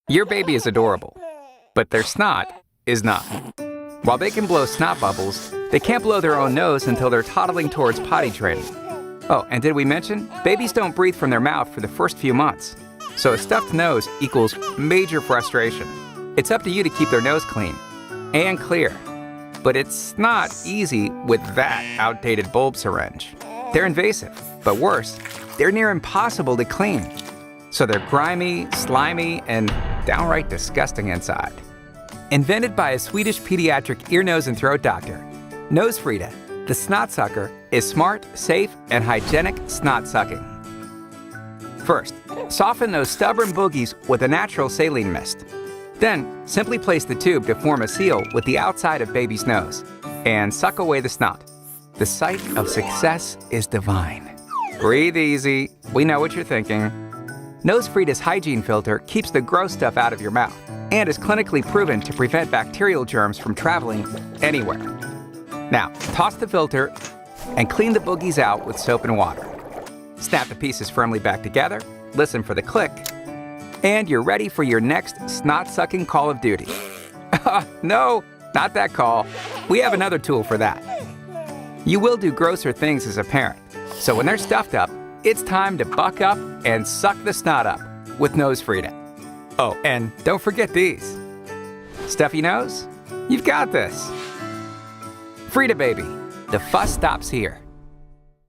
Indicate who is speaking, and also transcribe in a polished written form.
Speaker 1: Your baby is adorable, but their snot is not. While they can blow snot bubbles, they can't blow their own nose until they're toddling towards potty training. Oh, and did we mention, babies don't breathe from their mouth for the first few months. So a stuffed nose equals major frustration. It's up to you to keep their nose clean and clear. But it's not easy with that outdated bulb syringe. They're invasive, but worse, they're near impossible to clean. So they're grimy, slimy, and downright disgusting inside. Invented by a Swedish pediatric ear, nose, and throat doctor, NoseFrida, the SnotSucker, is smart, safe, and hygienic snot sucking. First, soften those stubborn boogies with a natural saline mist. Then, simply place the tube to form a seal with the outside of baby's nose and suck away the snot. The sight of success is divine. Breathe easy. We know what you're thinking. NoseFrida's Hygiene filter keeps the gross stuff out of your mouth and is clinically proven to prevent bacterial germs from traveling anywhere. Now, toss the filter and clean the boogies out with soap and water. Snap the pieces firmly back together, listen for the click, and you're ready for your next snot-sucking Call of Duty. No, not that call. We have another tool for that. You will do grosser things as a parent, so when they're stuffed up, it's time to buck up and suck the snot up with NoseFrida. Oh, and don't forget these. Stuffy nose? You've got this. Fridababy, the fuss stops here.